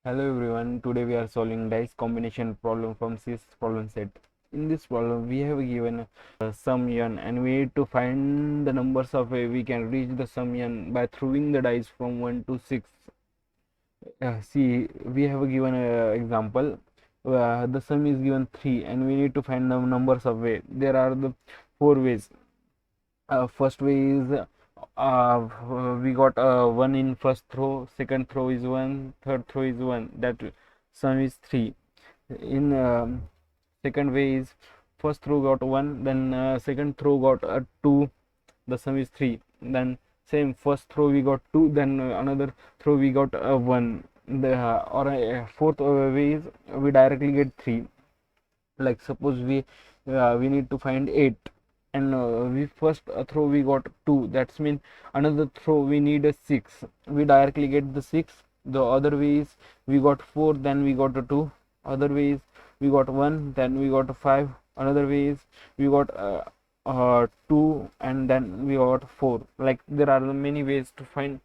Hello everyone, today we are solving dice combination problem from Cses problem set. In this problem we have given sum n and we need to find the numbers of a we can reach the sum n by throwing the dice from 1 to 6. See, we have given an example. The sum is given 3 and we need to find the numbers of way. There are the 4 ways. First way is we got 1 in first throw, second throw is 1, third throw is 1, that sum is 3. In second way is first throw got 1, then second throw got 2, the sum is 3. Then same first throw we got 2, then another throw we got 1. The or fourth way is we directly get 3. Like suppose we need to find 8 and we first throw we got 2, that's mean another throw we need a 6, we directly get the 6. The other way is we got 4, then we got a 2. Other way is we got 1, then we got a 5. Another way is we got 2 and then we got 4. Like there are many ways to find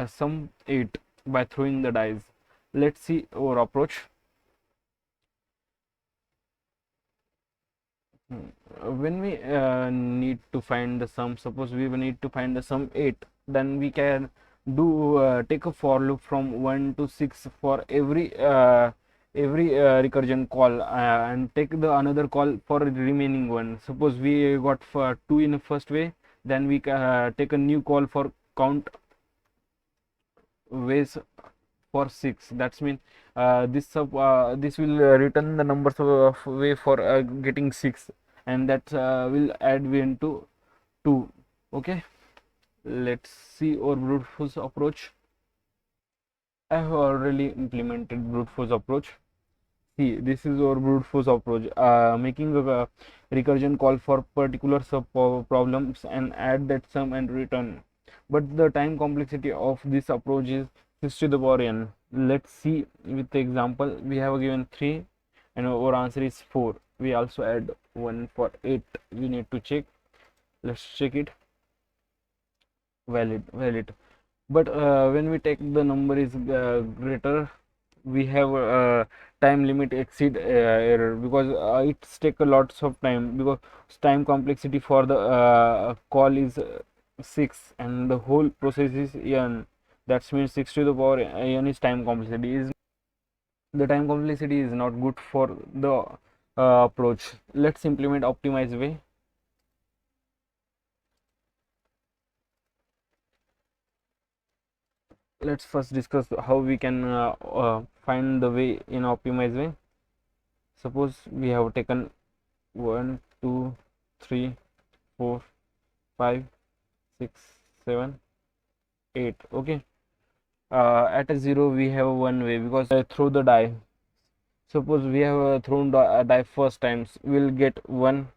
sum 8 by throwing the dice. Let's see our approach. When we need to find the sum, suppose we need to find the sum 8, then we can do take a for loop from 1 to 6 for every recursion call, and take the another call for the remaining one. Suppose we got for 2 in the first way, then we take a new call for count ways for 6. That's mean this will return the numbers of way for getting 6, and that will add way into 2. Okay, let's see our brute force approach. I have already implemented brute force approach. See, this is our brute force approach, making a recursion call for particular sub problems and add that sum and return. But the time complexity of this approach is 6 to the power n. Let's see with the example. We have given 3 and our answer is 4. We also add 1 for 8. We need to check. Let's check it. Valid. But when we take the number is greater, we have time limit exceed error, because it's take a lots of time, because time complexity for the call is 6 and the whole process is n. That means 6 to the power n is time complexity. The time complexity is not good for the approach. Let's implement optimized way. Let's first discuss how we can find the way in optimized way. Suppose we have taken 1 2 3 4 5 6 7 8. Okay, at a 0 we have one way, because throw the die. Suppose we have thrown a die first times, we'll get 1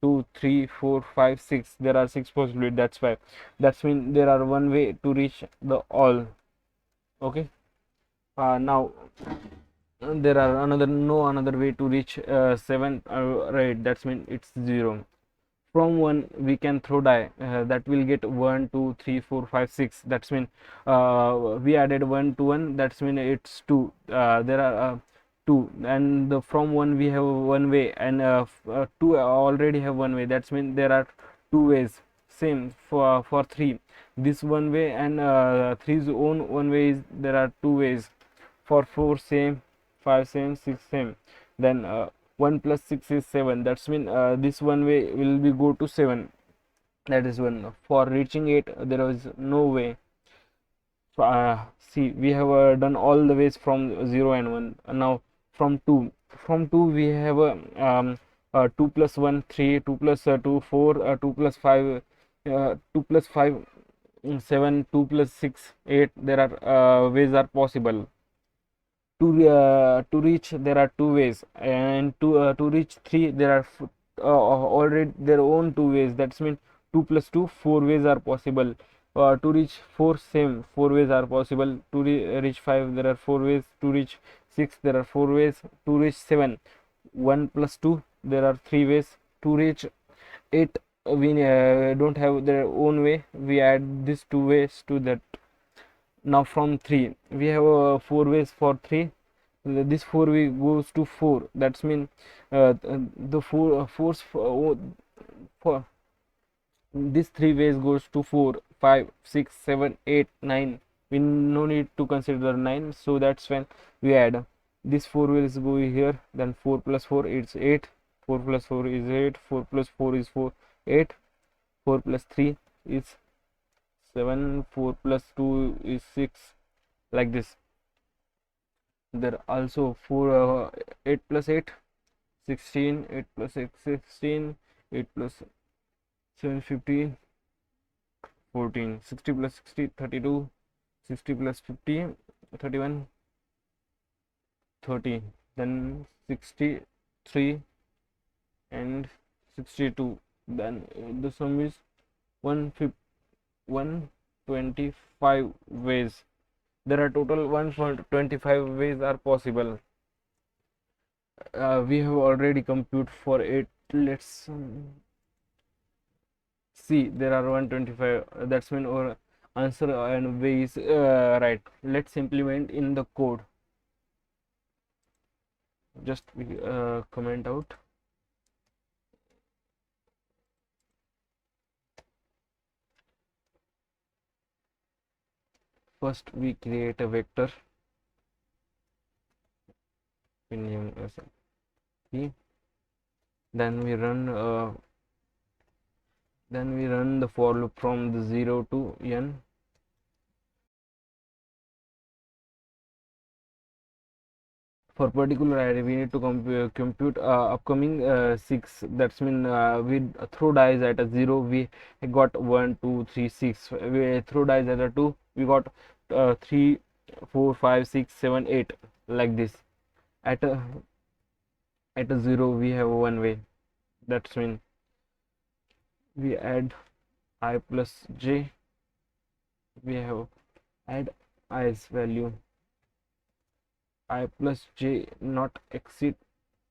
2 3 4 5 6. There are 6 possibilities, that's why. That's mean there are one way to reach the all. Okay, now there are another way to reach 7, right? That's mean it's 0. From 1 we can throw die, that will get 1 2 3 4 5 6. That's mean we added 1 to 1, that's mean it's 2. There are 2, and from 1 we have one way, and 2 already have one way. That's mean there are two ways. Same for 3, this one way, and 3's own one way is there are two ways. For 4 same, 5 same, 6 same. Then 1 plus 6 is 7. That's mean this one way will be go to 7. That is one. For reaching 8 there is no way. So, see, we have done all the ways from 0 and 1. Now from 2, we have 2 plus 1 3, 2 plus 2 4, 2 plus 5 2 plus 5 7, 2 plus 6 8. There are ways are possible. To reach there are two ways, and to reach 3 there are already their own two ways. That's mean 2 plus 2 4 ways are possible. To reach 4 same 4 ways are possible. To reach 5 there are 4 ways. To reach 6 there are 4 ways. To reach 7 1 plus 2 there are 3 ways. To reach 8 we don't have their own way, we add these two ways to that. Now from 3 we have 4 ways for 3. This 4 way goes to 4, that's mean the force for these 3 ways goes to 4, 5, 6, 7, 8, 9. We no need to consider 9, so that's when we add these 4 ways go here, then 4 plus 4 is 8, 4 plus 4 is 8, 4 plus 4 is 4, 8, 4 plus 3 is 7, 4 plus 2 is 6, like this. There also 4 8 plus 8 16, 8 plus 6 16, 8 plus 7 15, 14, 60 plus 60 32, 60 plus 50 31, 30, then 63 and 62. Then the sum is 125 ways. There are total 125 ways are possible. We have already compute for it. Let's see, there are 125, that's mean our answer and way is right. Let's implement in the code. Just comment out. First we create a vector in name as p, then we run the for loop from the 0 to n. For particular array we need to compute upcoming 6, that's mean we throw dice at a 0 we got 1 2 3 6, we throw dice at a 2 we got 3 4 5 6 7 8, like this. At a 0 we have one way, that's mean we add I plus j, we have add i's value, I plus j not exceed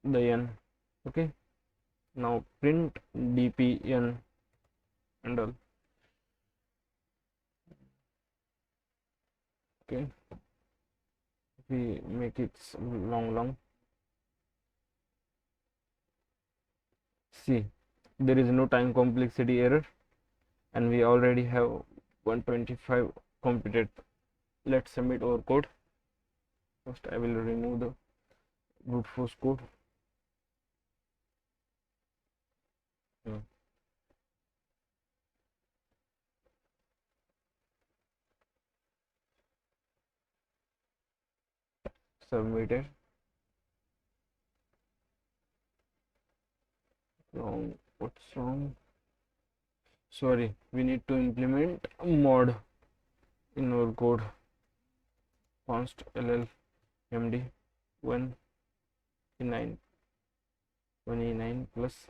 the n. Okay, now print dpn and all. Okay, we make it long. See, there is no time complexity error and we already have 125 completed. Let's submit our code. First I will remove the brute force code. Submitted. Wrong. What's wrong? Sorry, we need to implement mod in our code. Const llmd 129 plus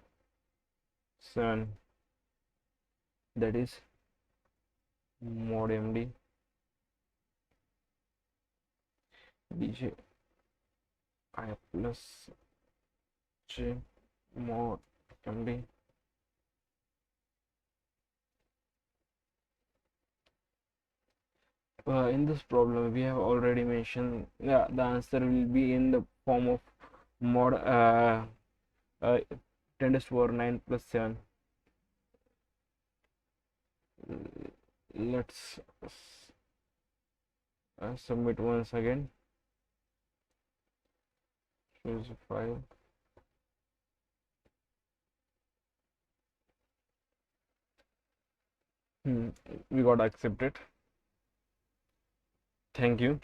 7, that is mod md dj I plus j mod md. In this problem we have already mentioned, yeah, the answer will be in the form of mod 10 to the power 9 plus 7. Let's submit once again. Choose a file. We got accepted. Thank you.